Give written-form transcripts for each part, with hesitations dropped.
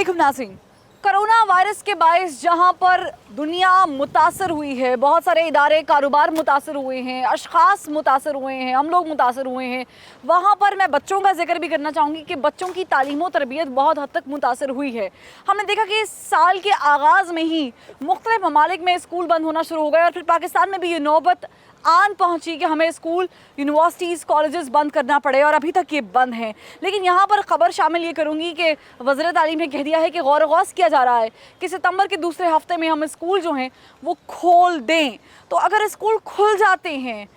अस्सलामुअलैकुम नाज़रीन। Corona virus के बायस जहां पर दुनिया मुतासर हुई है, बहुत सारे इदारे कारोबार मुतासर हुए हैं, अशख़ास मुतासर हुए हैं, हम लोग मुतासर हुए हैं, वहाँ पर मैं बच्चों का जिक्र भी करना चाहूँगी कि बच्चों की तालीम व तरबियत बहुत हद तक मुतासर हुई है। हमने देखा कि इस साल के आगाज़ में ही मुख्तलिफ ममालिक में स्कूल बंद होना शुरू हो गए और फिर पाकिस्तान में भी ये नौबत आन पहुंची कि हमें स्कूल, यूनिवर्सिटीज़, कॉलेजेस बंद करना पड़े और अभी तक ये बंद हैं। लेकिन यहाँ पर ख़बर शामिल ये करूँगी कि वज़ीर तालीम ने कह दिया है कि गौर-व-गौस किया जा रहा है कि सितंबर के दूसरे हफ्ते में हम स्कूल जो हैं वो खोल दें। तो अगर स्कूल खुल जाते हैं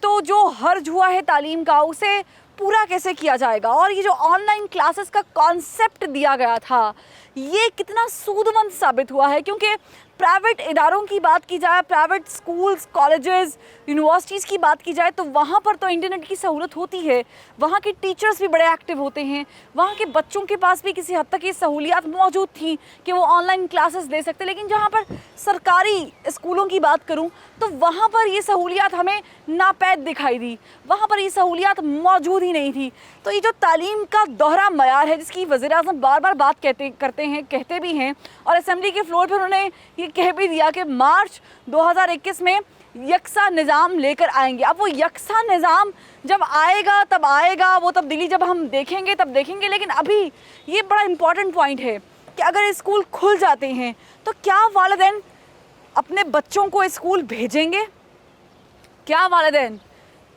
तो जो हर्ज हुआ है तालीम का उसे पूरा कैसे किया जाएगा, और ये जो ऑनलाइन क्लासेस का कॉन्सेप्ट दिया गया था ये कितना सूदमंद साबित हुआ है। क्योंकि प्राइवेट इदारों की बात की जाए, प्राइवेट स्कूल्स, कॉलेजेस, यूनिवर्सिटीज़ की बात की जाए तो वहाँ पर तो इंटरनेट की सहूलत होती है, वहाँ के टीचर्स भी बड़े एक्टिव होते हैं, वहाँ के बच्चों के पास भी किसी हद तक ये सहूलियात मौजूद थी कि वो ऑनलाइन क्लासेस दे सकते। लेकिन जहाँ पर सरकारी स्कूलों की बात करूँ तो वहाँ पर ये सहूलियात हमें नापैद दिखाई दी, वहाँ पर ये सहूलियात मौजूद ही नहीं थी। तो ये जो तालीम का दोहरा मयार है जिसकी वज़ीर-ए-आज़म बार बार बात कहते भी हैं और असेंबली के फ्लोर पर उन्होंने ये कह भी दिया कि मार्च 2021 में यकसा निज़ाम लेकर आएंगे। अब वो यकसा निज़ाम जब आएगा तब आएगा, वो तब्दीली जब हम देखेंगे तब देखेंगे। लेकिन अभी ये बड़ा इम्पॉर्टेंट पॉइंट है कि अगर स्कूल खुल जाते हैं तो क्या वालिदैन अपने बच्चों को स्कूल भेजेंगे? क्या वालिदैन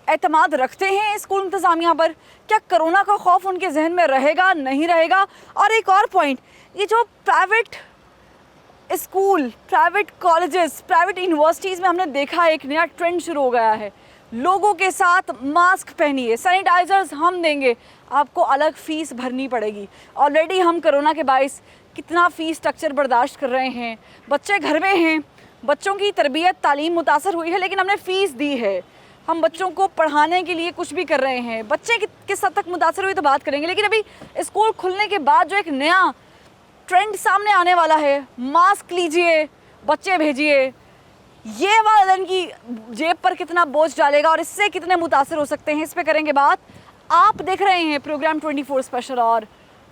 एतमाद रखते हैं स्कूल इंतज़ामिया पर? क्या कोरोना का खौफ उनके जहन में रहेगा, नहीं रहेगा? और एक और पॉइंट, ये जो private school, private colleges, private universities में हमने देखा है एक नया ट्रेंड शुरू हो गया है, लोगों के साथ मास्क पहनिए, सैनिटाइज़र्स हम देंगे, आपको अलग फ़ीस भरनी पड़ेगी। ऑलरेडी हम कोरोना के बायस कितना फ़ीस स्ट्रक्चर बर्दाश्त कर रहे हैं, बच्चे घर में हैं, बच्चों की तरबियत तालीम मुतासर हुई है लेकिन हमने फ़ीस दी है, हम बच्चों को पढ़ाने के लिए कुछ भी कर रहे हैं, बच्चे किस हद तक मुतासर हुए तो बात करेंगे। लेकिन अभी स्कूल खुलने के बाद जो एक नया ट्रेंड सामने आने वाला है, मास्क लीजिए, बच्चे भेजिए, ये वालिदैन की जेब पर कितना बोझ डालेगा और इससे कितने मुतासर हो सकते हैं, इस पे करेंगे बात। आप देख रहे हैं प्रोग्राम 24 स्पेशल और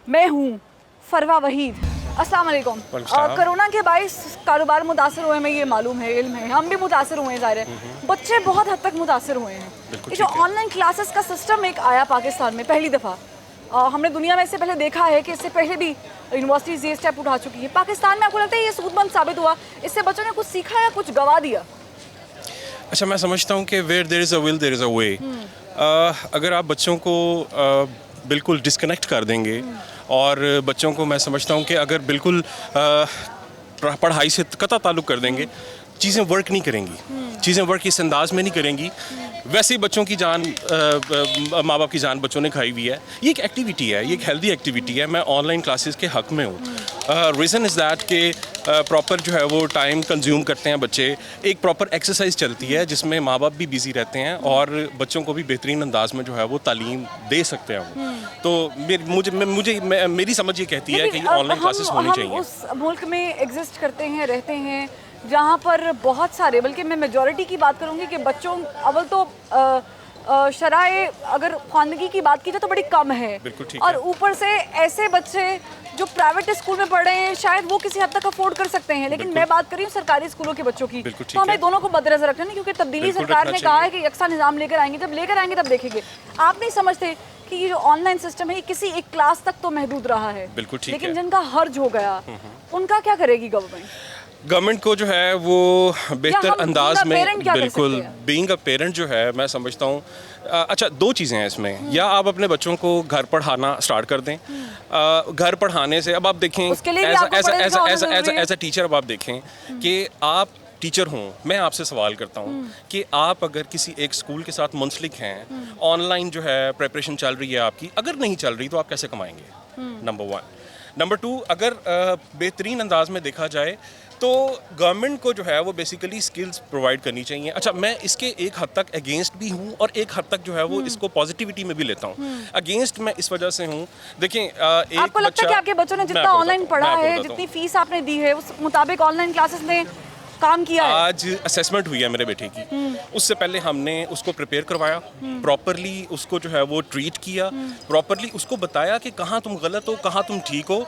मैं हूँ फरवा वहीद। अस्सलाम वालेकुम। कोरोना के बायस कारोबार मुतासर हुए, में ये मालूम है, इल्म है, हम भी मुतासर हुए हैं, ज़ाहिर है बच्चे बहुत हद तक मुतासर हुए हैं। ये जो ऑनलाइन क्लासेस का सिस्टम एक आया पाकिस्तान में पहली दफ़ा, हमने दुनिया में इससे पहले देखा है कि इससे पहले भी यूनिवर्सिटीज़ ये स्टेप उठा चुकी है। पाकिस्तान में आपको लगता है ये सूदमंद साबित हुआ, इससे बच्चों ने कुछ सीखा या कुछ गवा दिया? अच्छा, मैं समझता हूँ कि where there is a will there is a way. अगर आप बच्चों को बिल्कुल डिस्कनेक्ट कर देंगे और बच्चों को, मैं समझता हूँ कि अगर बिल्कुल पढ़ाई से कतई ताल्लुक़ कर देंगे, चीज़ें वर्क नहीं करेंगी, चीज़ें वर्क इस अंदाज में नहीं करेंगी। वैसे ही बच्चों की जान, माँ बाप की जान बच्चों ने खाई हुई है। ये एक एक्टिविटी है, ये एक हेल्दी एक्टिविटी है। मैं ऑनलाइन क्लासेस के हक़ में हूँ। रीज़न इज़ दैट कि प्रॉपर जो है वो टाइम कंज्यूम करते हैं बच्चे, एक प्रॉपर एक्सरसाइज चलती है जिसमें माँ बाप भी बिज़ी रहते हैं और बच्चों को भी बेहतरीन अंदाज में जो है वो तालीम दे सकते हैं। तो मेरी समझ ये कहती है कि ऑनलाइन क्लासेस होनी चाहिए। उस मुल्क में एग्जिस्ट करते हैं, रहते हैं जहाँ पर बहुत सारे, बल्कि मैं मेजॉरिटी की बात करूँगी कि बच्चों, अव्वल तो शराए अगर ख़वानगी की बात की जाए तो बड़ी कम है, और ऊपर से ऐसे बच्चे जो प्राइवेट स्कूल में पढ़ रहे हैं शायद वो किसी हद तक अफोर्ड कर सकते हैं। लेकिन मैं बात कर रही हूँ सरकारी स्कूलों के बच्चों की, तो हमें दोनों को मद्देनजर रखना है क्योंकि तब्दीली सरकार ने कहा है कि यकसा निज़ाम लेकर आएंगे, जब लेकर आएंगे तब देखेंगे। आप नहीं समझते कि ये जो ऑनलाइन सिस्टम है किसी एक क्लास तक तो महदूद रहा है, लेकिन जिनका हर्ज हो गया उनका क्या करेगी गवर्नमेंट को जो है वो बेहतर अंदाज में, बिल्कुल बीइंग अ पेरेंट जो है, मैं समझता हूँ अच्छा दो चीज़ें हैं इसमें। या आप अपने बच्चों को घर पढ़ाना स्टार्ट कर दें। घर पढ़ाने से अब आप देखें एज अ टीचर, अब आप देखें कि आप टीचर हूँ, मैं आपसे सवाल करता हूँ कि आप अगर किसी एक स्कूल के साथ मुंसलिक हैं, ऑनलाइन जो है प्रिपरेशन चल रही है आपकी, अगर नहीं चल रही तो आप कैसे कमाएंगे? नंबर 1। नंबर 2, अगर बेहतरीन अंदाज में देखा जाए तो गवर्नमेंट को जो है वो बेसिकली स्किल्स प्रोवाइड करनी चाहिए। अच्छा, मैं इसके एक हद तक अगेंस्ट भी हूँ और एक हद तक जो है वो इसको पॉजिटिविटी में भी लेता हूँ। अगेंस्ट मैं इस वजह से हूँ, देखें आपको लगता है कि आपके बच्चों ने जितना ऑनलाइन पढ़ा है, जितनी फीस आपने दी है उस मुताबिक ऑनलाइन क्लासेस में काम किया है? आज असेसमेंट हुई है मेरे बेटे की, उससे पहले हमने उसको प्रिपेयर करवाया, प्रॉपरली उसको जो है वो ट्रीट किया, प्रॉपरली उसको बताया कि कहाँ तुम गलत हो, कहाँ तुम ठीक हो।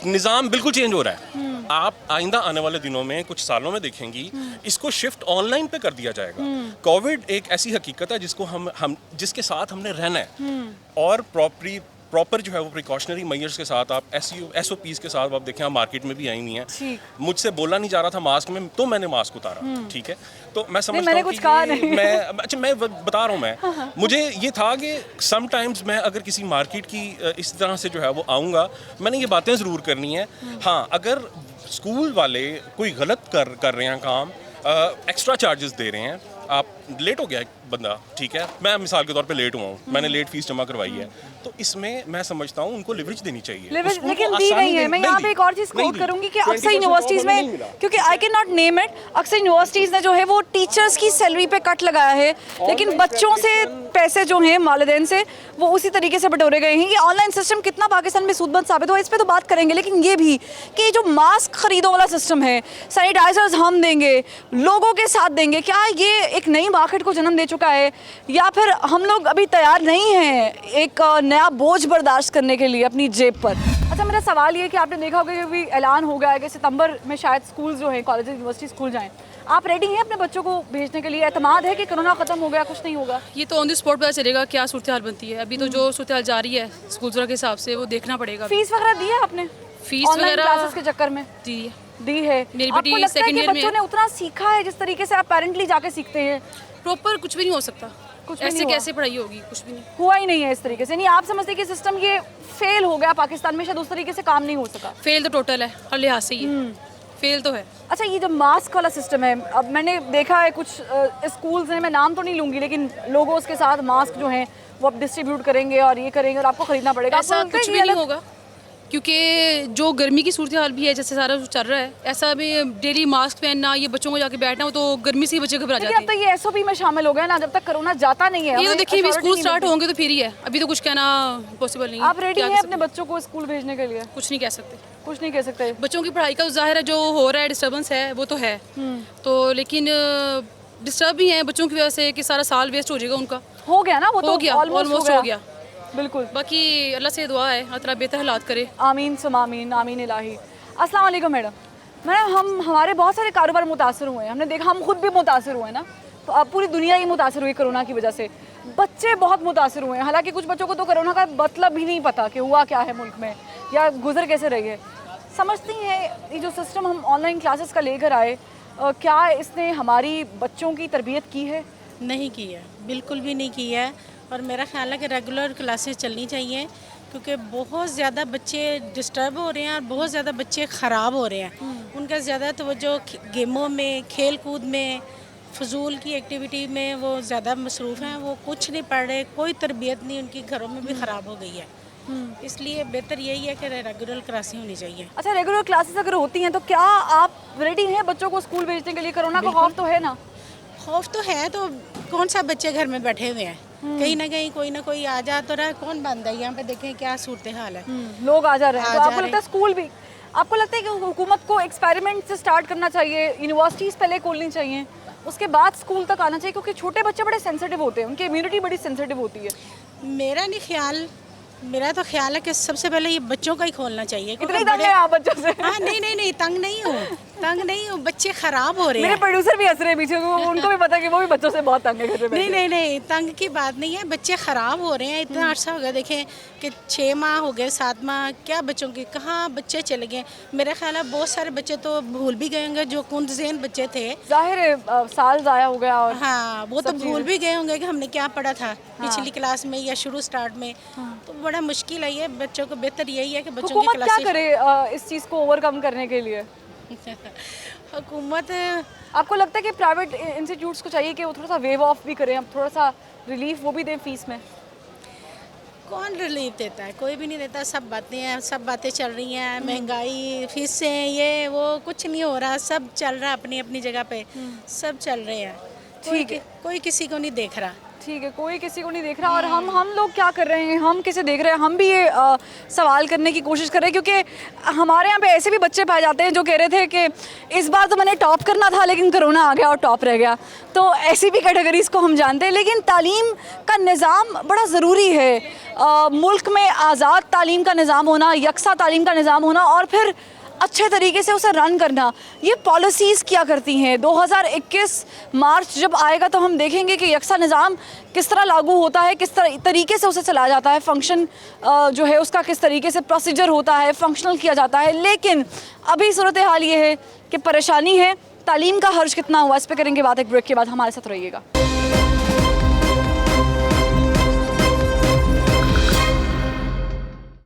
निज़ाम बिल्कुल चेंज हो रहा है। आप आइंदा आने वाले दिनों में, कुछ सालों में देखेंगी, इसको शिफ्ट ऑनलाइन पे कर दिया जाएगा। कोविड एक ऐसी हकीकत है जिसको हम जिसके साथ हमने रहना है, और प्रॉपर जो है वो प्रिकॉशनरी मेजर्स के साथ, आप SOPs के साथ आप देखें, आप मार्केट में भी आई हुई हैं। मुझसे बोला नहीं जा रहा था मास्क में, तो मैंने मास्क उतारा, ठीक है। तो मैं समझता हूँ कुछ कहा नहीं। मैं बता रहा हूँ, मैं मुझे ये था कि समटाइम्स मैं अगर किसी मार्केट की इस तरह से जो है वो आऊँगा, मैंने ये बातें ज़रूर करनी है। हाँ, अगर स्कूल वाले कोई गलत कर रहे हैं काम, एक्स्ट्रा चार्जेस दे रहे हैं, आप लेट हो गया एक बंदा, ठीक है, मैं मिसाल के तौर पे लेट हुआ हूँ, मैंने लेट फीस जमा करवाई है, तो इसमें मैं समझता हूँ उनको लिवरेज देनी चाहिए। लेकिन दी नहीं है। मैं यहाँ पे एक और चीज़ कोट करूँगी कि अक्सर यूनिवर्सिटीज़ में, क्योंकि I can not name it, अक्सर यूनिवर्सिटीज़ ने जो है वो टीचर्स की सैलरी पे कट लगाया है, लेकिन बच्चों से पैसे जो हैं वालिदैन से वो उसी तरीके से बटोरे गए हैं। ये ऑनलाइन सिस्टम कितना पाकिस्तान में सूदबंद साबित हुआ, इस पर तो बात करेंगे, लेकिन ये भी कि जो मास्क खरीदो वाला सिस्टम है, सैनिटाइजर्स हम देंगे, लोगों के साथ देंगे, क्या ये एक नई मार्केट को जन्म दे चुका है, या फिर हम लोग अभी तैयार नहीं हैं एक नया बोझ बर्दाश्त करने के लिए अपनी जेब पर? अच्छा, मेरा सवाल ये कि आपने देखा होगा कि अभी ऐलान हो गया है कि सितंबर में शायद स्कूल जो हैं, कॉलेज यूनिवर्सिटी खुल जाएं। आप रेडी हैं अपने बच्चों को भेजने के लिए? एतमाद है कि कोरोना खत्म हो गया, कुछ नहीं होगा? ये तो ऑन द स्पॉट पता चलेगा क्या सूरत हाल बनती है। अभी तो जो सूरत हाल जारी है स्कूल के हिसाब से वो देखना पड़ेगा। फीस वगैरह दी है आपने? फीस वगैरह क्लासेस के चक्कर में दी है। मेरी आपको बेटी लगता है सेकंड कि ईयर में बच्चों ने उतना सीखा है जिस तरीके से आप पेरेंटली जाके सीखते हैं? प्रॉपर कुछ भी नहीं हो सकता, कुछ भी ऐसे नहीं कैसे पढ़ाई होगी, कुछ भी नहीं हुआ ही नहीं है इस तरीके से। नहीं, आप समझते हैं कि सिस्टम ये फेल हो गया पाकिस्तान में, शायद उस तरीके से काम नहीं हो सका? फेल तो टोटल है, हर लिहाज से ये फेल तो है। अच्छा, ये जो मास्क वाला सिस्टम है, अब मैंने देखा है कुछ स्कूल्स हैं, मैं नाम तो नहीं लूंगी, लेकिन लोगों के साथ मास्क जो हैं वो अब डिस्ट्रीब्यूट करेंगे और ये करेंगे और आपको खरीदना पड़ेगा। ऐसा कुछ भी नहीं होगा, क्योंकि जो गर्मी की सूरत हाल भी है, जैसे सारा चल रहा है, ऐसा भी डेली मास्क पहनना, ये बच्चों को जाके बैठना, वो तो गर्मी से ही बच्चे घबरा जाते हैं। अब तो ये SOP में शामिल हो गया ना, जब तक कोरोना जाता नहीं है। ये तो देखिए स्कूल स्टार्ट होंगे तो फिर ही है, अभी तो कुछ कहना पॉसिबल नहीं है। आप रेडी हैं अपने बच्चों को स्कूल भेजने के लिए? कुछ नहीं कह सकते, कुछ नहीं कह सकते। बच्चों की पढ़ाई का ज़ाहिर है जो हो रहा है, डिस्टर्बेंस है वो तो है, तो लेकिन डिस्टर्ब भी है बच्चों की वजह से कि सारा साल वेस्ट हो जाएगा उनका। हो गया ना, वो तो ऑलमोस्ट हो गया। बिल्कुल। बाकी अल्लाह से दुआ है अल्लाह ताला बेहतर हालात करे। आमीन सुम आमीन, आमीन इलाही। अस्सलाम वालेकुम मैडम। हमारे बहुत सारे कारोबार मुतासर हुए हैं, हमने देखा, हम खुद भी मुतासर हुए हैं ना, तो अब पूरी दुनिया ही मुतासर हुई कोरोना की वजह से। बच्चे बहुत मुतासर हुए हैं, हालांकि कुछ बच्चों को तो कोरोना का मतलब ही नहीं पता कि हुआ क्या है मुल्क में या गुजर कैसे रही है। समझती हैं ये जो सिस्टम हम ऑनलाइन क्लासेस का लेकर आए, क्या इसने हमारी बच्चों की तरबियत की है? नहीं की है, बिल्कुल भी नहीं की है। और मेरा ख्याल है कि रेगुलर क्लासेस चलनी चाहिए, क्योंकि बहुत ज़्यादा बच्चे डिस्टर्ब हो रहे हैं और बहुत ज़्यादा बच्चे ख़राब हो रहे हैं। उनका ज़्यादा तवज्जो गेमों में, खेल कूद में, फजूल की एक्टिविटी में वो ज़्यादा मसरूफ़ हैं, वो कुछ नहीं पढ़ रहे, कोई तरबियत नहीं, उनकी घरों में भी ख़राब हो गई है। इसलिए बेहतर यही है कि रेगुलर क्लासें होनी चाहिए। अच्छा, रेगुलर क्लासेस अगर होती हैं तो क्या आप रेडी हैं बच्चों को स्कूल भेजने के लिए? कोरोना का खौफ तो है ना? खौफ तो है, तो कौन सा बच्चे घर में बैठे हुए हैं, कहीं ना कहीं कोई ना कोई आ जा तो रहा है, कौन बंद है? यहाँ पे देखें क्या सूरत हाल है, लोग आ जा रहे हैं। तो आपको लगता है स्कूल भी, आपको लगता है कि हुकूमत को एक्सपेरिमेंट से स्टार्ट करना चाहिए, यूनिवर्सिटीज़ पहले खोलनी चाहिए, उसके बाद स्कूल तक आना चाहिए? क्योंकि छोटे बच्चे बड़े सेंसिटिव होते हैं, उनकी इम्यूनिटी बड़ी सेंसिटिव होती है। मेरा नहीं ख्याल, मेरा तो ख्याल है कि सबसे पहले ये बच्चों का ही खोलना चाहिए। इतनी तंग है आप बच्चों से? हाँ, नहीं, तंग नहीं हूँ, बच्चे खराब हो रहे हैं। मेरे प्रोड्यूसर भी हंस रहे हैं पीछे, उनको भी पता है कि वो भी बच्चों से बहुत तंग है घर में। नहीं, तंग की बात नहीं है, बच्चे ख़राब हो रहे हैं। इतना अर्सा हो गया, देखें कि 6 माह हो गए, 7 माह, क्या बच्चों के कहाँ बच्चे चले गए। मेरा ख्याल है बहुत सारे बच्चे तो भूल भी गए होंगे, जो कुंदज़ेन बच्चे थे, जाहिर है साल ज़ाया हो गया। और हाँ, वो तो भूल भी गए होंगे कि हमने क्या पढ़ा था पिछली क्लास में या शुरू स्टार्ट में। तो बड़ा मुश्किल है ये बच्चों को। बेहतर यही है कि बच्चों की क्या करे इस चीज़ को ओवरकम करने के लिए? हुकूमत, आपको लगता है कि प्राइवेट इंस्टीट्यूट्स को चाहिए कि वो थोड़ा सा वेव ऑफ भी करें, अब थोड़ा सा रिलीफ वो भी दें फीस में? कौन रिलीफ देता है? कोई भी नहीं देता। सब बातें चल रही हैं, महंगाई, फीसें, ये वो, कुछ नहीं हो रहा, सब चल रहा अपनी अपनी जगह पे, सब चल रहे हैं। ठीक है, कोई किसी को नहीं देख रहा। ठीक है, कोई किसी को नहीं देख रहा। और हम लोग क्या कर रहे हैं, हम किसे देख रहे हैं? हम भी ये सवाल करने की कोशिश कर रहे हैं, क्योंकि हमारे यहाँ पे ऐसे भी बच्चे पाए जाते हैं जो कह रहे थे कि इस बार तो मैंने टॉप करना था लेकिन कोरोना आ गया और टॉप रह गया। तो ऐसी भी कैटेगरीज को हम जानते हैं। लेकिन तालीम का निज़ाम बड़ा ज़रूरी है। मुल्क में आज़ाद तालीम का निज़ाम होना, यकसा तालीम का निज़ाम होना और फिर अच्छे तरीके से उसे रन करना, ये पॉलिसीज़ क्या करती हैं? 2021 मार्च जब आएगा तो हम देखेंगे कि यकसा निज़ाम किस तरह लागू होता है, किस तरीके से उसे चलाया जाता है, फंक्शन जो है उसका किस तरीके से प्रोसीजर होता है, फंक्शनल किया जाता है। लेकिन अभी सूरत हाल ये है कि परेशानी है। तालीम का खर्च कितना हुआ, इस पर करेंगे बात एक ब्रेक के बाद। हमारे साथ रहिएगा।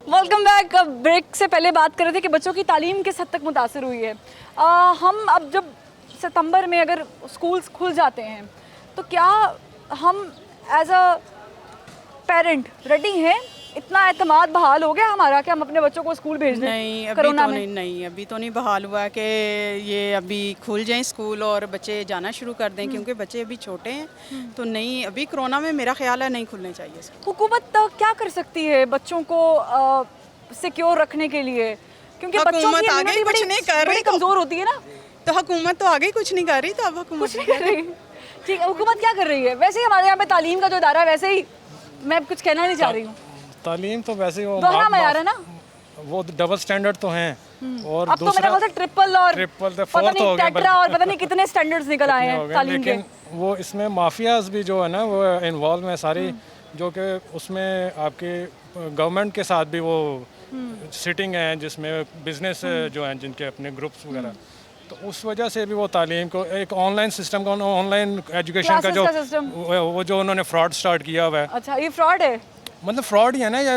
Welcome back. ब्रेक से पहले बात कर रहे थे कि बच्चों की तालीम किस हद तक मुतासर हुई है। हम अब जब सितंबर में अगर स्कूल्स खुल जाते हैं तो क्या हम एज अ पेरेंट रेडी हैं? इतना एतमाद बहाल हो गया हमारा कि हम अपने बच्चों को स्कूल भेज दें? नहीं, अभी कोरोना तो में नहीं, अभी तो नहीं बहाल हुआ कि ये अभी खुल जाएं स्कूल और बच्चे जाना शुरू कर दें, क्योंकि बच्चे अभी छोटे हैं। तो नहीं, अभी कोरोना में मेरा ख्याल है नहीं खुलने चाहिए स्कूल। हुकूमत तो क्या कर सकती है बच्चों को सिक्योर रखने के लिए? क्योंकि बच्चों हुकूमत की आगे immunity कुछ नहीं कर बड़ी रही तो- कमज़ोर होती है ना। तो हुकूमत तो आगे कुछ नहीं कर रही, तो अब हुकूमत कुछ नहीं कर रही। ठीक है, हुकूमत क्या कर रही है? वैसे ही हमारे यहाँ पे तालीम का जो इदारा है, वैसे ही मैं कुछ कहना नहीं चाह रही हूँ। तालीम तो वैसे वो दोहरा मयार है ना, वो डबल स्टैंडर्ड तो हैं। और अब तो मेरे ख्याल से ट्रिपल और ट्रिपल तो पता फोर्थ नहीं हो गया, टेट्रा और पता नहीं कितने स्टैंडर्ड्स निकल आए हैं तालीम के। लेकिन वो इसमें माफियाज भी जो है ना वो इन्वॉल्व हैं सारी, जो कि उसमें आपके गवर्नमेंट के साथ भी वो सिटिंग है, जिसमें बिजनेस जो हैं जिनके अपने ग्रुप्स वगैरह, तो उस वजह से भी वो तालीम को एक ऑनलाइन सिस्टम का, ऑनलाइन एजुकेशन का Classes जो का system। वो जो उन्होंने फ्रॉड स्टार्ट किया हुआ है, अच्छा, ये फ्रॉड है? मतलब फ्रॉड ही है ना। या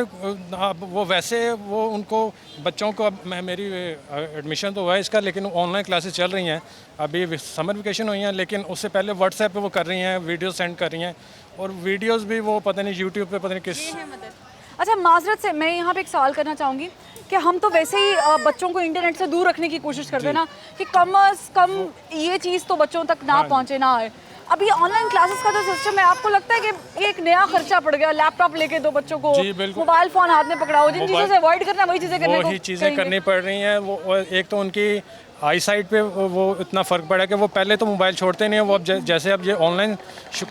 वो वैसे वो उनको बच्चों को, अब मेरी एडमिशन तो हुआ है इसका, लेकिन ऑनलाइन क्लासेस चल रही हैं। अभी समर वेकेशन हुई हैं, लेकिन उससे पहले व्हाट्सएप पे वो कर रही हैं, वीडियो सेंड कर रही हैं, और वीडियोस भी वो पता नहीं यूट्यूब पे पता नहीं किस। अच्छा, माजरत से मैं यहाँ पे एक सवाल करना चाहूँगी कि हम तो वैसे ही बच्चों को इंटरनेट से दूर रखने की कोशिश करते हैं ना, कि कम अज़ कम ये चीज़ तो बच्चों तक ना पहुँचे, ना आए। अभी ऑनलाइन क्लासेस का जो सिस्टम है, आपको लगता है कि ये एक नया खर्चा पड़ गया? लैपटॉप लेके दो बच्चों को, मोबाइल फ़ोन हाथ में पकड़ाओ, जिन चीज़ों से अवॉइड करना वही चीज़ें करने वही चीज़ें करनी पड़ रही हैं। वो एक तो उनकी आई साइट पे वो इतना फ़र्क पड़ा कि वो पहले तो मोबाइल छोड़ते नहीं हैं, वो अब जैसे अब ये ऑनलाइन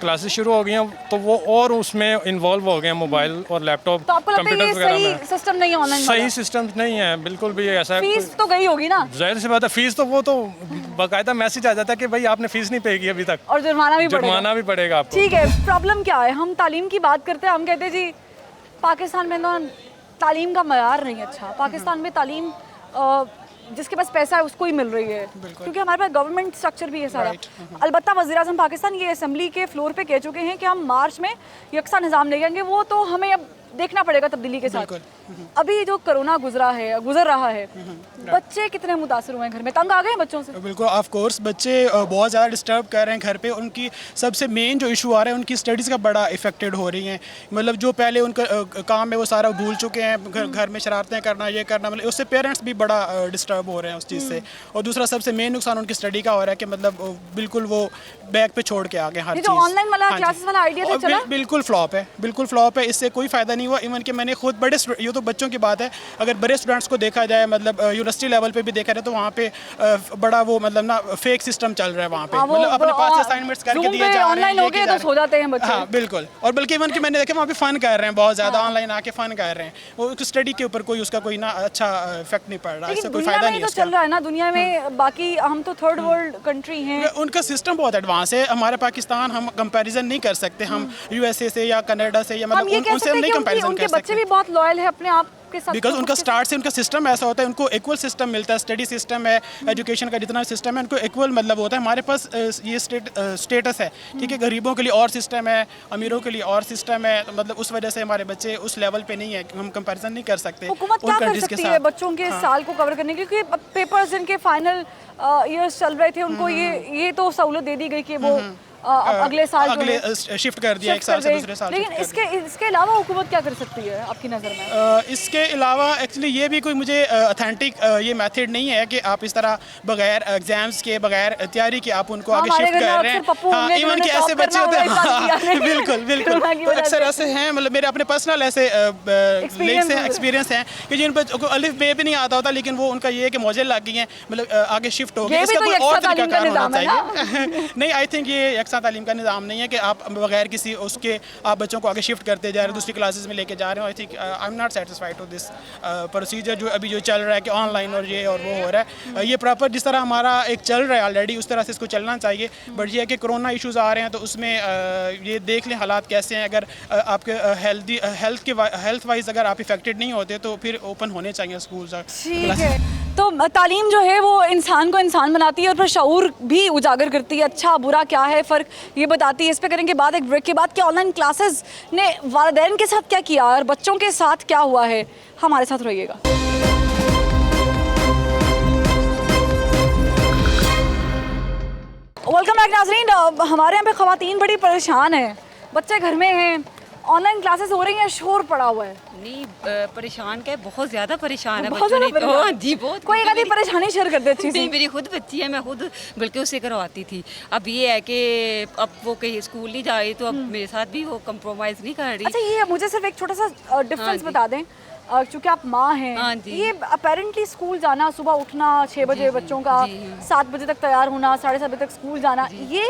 क्लासेस शुरू हो गई हैं तो वो और उसमें इन्वॉल्व हो गए हैं, मोबाइल और लैपटॉप, तो आपको लगता है कंप्यूटर ये वगैरह सही में। सिस्टम नहीं है ऑनलाइन? सही सिस्टम नहीं है, बिल्कुल भी ऐसा। फीस तो गई होगी ना? जाहिर सी बात है, फीस तो वो तो बाकायदा मैसेज आ जाता है कि भाई आपने फीस नहीं पे की अभी तक, और जुर्माना भी पड़ेगा आपको। ठीक है, प्रॉब्लम क्या है? हम तालीम की बात करते हैं, हम कहते हैं जी पाकिस्तान में ना तालीम का मयार नहीं अच्छा। पाकिस्तान में तालीम जिसके पास पैसा है उसको ही मिल रही है, क्योंकि हमारे पास गवर्नमेंट स्ट्रक्चर भी है सारा। अलबत्ता वज़ीर-ए-आज़म पाकिस्तान ये असेंबली के फ्लोर पे कह चुके हैं कि हम मार्च में यकसा निज़ाम ले आएंगे। वो तो हमें अब देखना पड़ेगा तब्दीली के साथ। अभी जो कोरोना गुजर रहा है, बच्चे कितने मुतासर हुए हैं? घर में तंग आ गए हैं बच्चों से? बिल्कुल, ऑफ कोर्स बच्चे बहुत ज़्यादा डिस्टर्ब कर रहे हैं घर पे। उनकी सबसे मेन जो इशू आ रहा है, उनकी स्टडीज़ का बड़ा इफेक्टेड हो रही हैं। मतलब जो पहले उनका काम है वो सारा भूल चुके हैं, घर में शरारतें करना, ये करना, मतलब उससे पेरेंट्स भी बड़ा डिस्टर्ब हो रहे हैं उस चीज़ से। और दूसरा सबसे मेन नुकसान उनकी स्टडी का हो रहा है कि मतलब बिल्कुल वो बैक पे छोड़ के आ गए हर ये चीज़। जो ऑनलाइन वाला क्लासेस वाला आइडिया था चला, बिल्कुल फ्लॉप है, बिल्कुल फ्लॉप है। इससे कोई फ़ायदा नहीं हुआ। इवन कि मैंने खुद ये तो बच्चों की बात है, अगर बड़े स्टूडेंट्स को देखा जाए, मतलब यूनिवर्सिटी लेवल पे भी देखा जाए, तो वहाँ पे बड़ा वो मतलब ना फेक सिस्टम चल रहा है वहाँ पे। मतलब अपने पास असाइनमेंट्स करके दिए जा रहे हैं, ऑनलाइन हो गए तो सो जाते हैं बच्चे। हाँ बिल्कुल। और बल्कि इवन कि मैंने देखा वहाँ पे फ़न कर रहे हैं बहुत ज़्यादा, ऑनलाइन आके फ़न कर रहे हैं। वो स्टडी के ऊपर कोई उसका कोई ना अच्छा इफेक्ट नहीं पड़ रहा, इससे कोई फ़ायदा नहीं है। तो चल रहा है ना दुनिया में, बाकी हम तो थर्ड वर्ल्ड कंट्री हैं, उनका सिस्टम बहुत एडवांस है। हमारे पाकिस्तान हम कंपैरिजन नहीं कर सकते, हम यूएसए से या कनाडा से या हम ये मतलब कह उनसे सकते हम हैं नहीं कि कंपैरिजन उनके कर सकते। बच्चे भी बहुत लॉयल है अपने आप के साथ, बिकॉज उनका स्टार्ट से उनका सिस्टम ऐसा होता है, उनको इक्वल सिस्टम मिलता है, स्टडी सिस्टम है, एजुकेशन का जितना सिस्टम है उनको इक्वल मतलब होता है। हमारे पास ये स्टेटस है, ठीक है, गरीबों के लिए और सिस्टम है, अमीरों के लिए और सिस्टम है, तो मतलब उस वजह से हमारे बच्चे उस लेवल पे नहीं है, हम कंपैरिजन नहीं कर सकते। हुकूमत क्या कर सकती है बच्चों के साल को कवर करने के लिए? क्योंकि पेपर्स जिनके फाइनल ईयर्स चल रहे थे उनको ये तो सहूलत दे दी गई कि वो अगले साल जो अगले है शिफ्ट कर दिया, एक shift साल कर से दें। दूसरे साल लेकिन shift कर दिया। इसके अलावा हुकूमत क्या कर सकती है आपकी नज़र में? इसके अलावा एक्चुअली ये भी कोई मुझे ऑथेंटिक ये मेथड नहीं है कि आप इस तरह बगैर एग्जाम्स के, बगैर तैयारी के आप उनको आगे हमारे शिफ्ट घर में कर रहे अक्सर पप्पू हैं। होंगे इवन जिन्होंने के ऐसे top बच्चे करना होते हैं, होगा इस बात की बिल्कुल बिल्कुल, कोरोना की तो वजह अक्सर से। ऐसे हैं, मतलब मेरे अपने पर्सनल ऐसे एक्सपीरियंस हैं कि जिन बच्चों को अलिफ बे भी नहीं आता होता, लेकिन वो उनका ये है कि मौजे लग गई हैं, मतलब आगे शिफ्ट हो गए। ये भी इसका तो कोई यकसा और तालीम तरीका का होना निज़ाम है चाहिए। नहीं, आई थिंक ये यकसा तालीम का निज़ाम नहीं है कि आप बगैर किसी उसके आप बच्चों को आगे शिफ्ट करते जा रहे हैं, दूसरी क्लासेस में लेके जा रहे हो। I think I am not satisfied to this procedure जो अभी जो चल रहा है कि ऑनलाइन और ये और वो हो रहा है। ये प्रॉपर जिस तरह हमारा एक चल रहा है ऑलरेडी, उस तरह से इसको चलना चाहिए। बट ये है कि कोरोना इश्यूज़ आ रहे हैं तो उसमें ये देख लें हालात कैसे हैं। अगर आपके हेल्थ वाइज अगर आप इफेक्टेड नहीं होते तो फिर ओपन होने चाहिए स्कूल। ठीक है, तो तालीम जो है वो इंसान को इंसान बनाती है और फिर शऊर भी उजागर करती है, अच्छा बुरा क्या है फ़र्क ये बताती है। इस पे करेंगे बाद एक ब्रेक के बाद कि ऑनलाइन क्लासेस ने वालिदैन के साथ क्या किया और बच्चों के साथ क्या हुआ है। हमारे साथ रहिएगा। वेलकम बैक नाज़रीन। हमारे यहाँ पे ख़वातीन बड़ी परेशान हैं, बच्चे घर में हैं, ऑनलाइन क्लासेस हो रही हैं, शोर पड़ा हुआ है। नहीं परेशान क्या है, बहुत ज़्यादा परेशान है बहुत बच्चों ज़्यादा ने। परेशान? हाँ जी, बहुत। कोई एक आधी परेशानी शेयर कर दे अच्छी सी। नहीं, मेरी खुद बच्ची है, मैं खुद बल्कि उससे करवाती थी। अब ये है कि अब वो कहीं स्कूल नहीं जा रही तो अब मेरे साथ भी वो कंप्रोमाइज़ नहीं कर रही। अच्छा, ये मुझे सिर्फ एक छोटा सा डिफरेंस जी। बता दें, क्योंकि आप माँ हैं। हाँ जी। ये अपेरेंटली स्कूल जाना, सुबह उठना 6 बजे बच्चों का, जी, हाँ। 7 बजे तक तैयार होना, 7:30 बजे तक स्कूल जाना, ये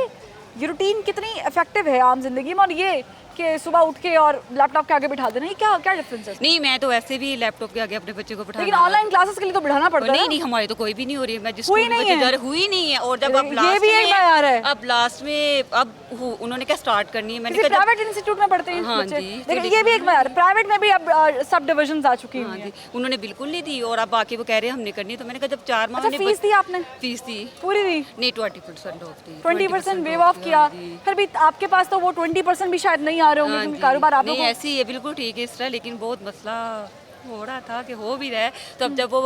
रूटीन कितनी इफेक्टिव है आम जिंदगी में? और ये कि सुबह उठ के और लैपटॉप के आगे बिठा देना, ये क्या क्या डिफरेंस है? नहीं, मैं तो वैसे भी लैपटॉप के आगे अपने बच्चे को बिठा। लेकिन ऑनलाइन क्लासेस के लिए तो बिठाना पड़ता है नहीं ना? नहीं, हमारे तो कोई भी नहीं हो रही है। मैं जिस हुई स्कूल में नहीं बच्चे है? जा रहे हुई नहीं है। और जब अब ये लास्ट भी एक मयार है। अब लास्ट में अब उन्होंने क्या स्टार्ट करनी है, मैंने किसी कहा जब- प्राइवेट इंस्टीट्यूट में पढ़ते हैं हाँ बच्चे। जी, लेकिन तो ये भी एक मयार, प्राइवेट में भी अब सब डिविजन्स आ चुकी हाँ हैं। जी, उन्होंने बिल्कुल नहीं दी। और अब बाकी वो कह रहे हैं हमने करनी है, तो मैंने कहा जब 4 माह अच्छा, हमने फीस दी आपने? फीस दी पूरी दी? नहीं, 20% ऑफ दी। 20% वेव ऑफ किया। फिर भी आपके पास तो वो 20% भी शायद नहीं आ रहे होंगे, क्योंकि कारोबार आप नहीं लोगों ऐसी है, बिल्कुल ठीक है इस तरह। लेकिन बहुत मसला हो रहा था कि हो भी रहा है। तो अब जब वो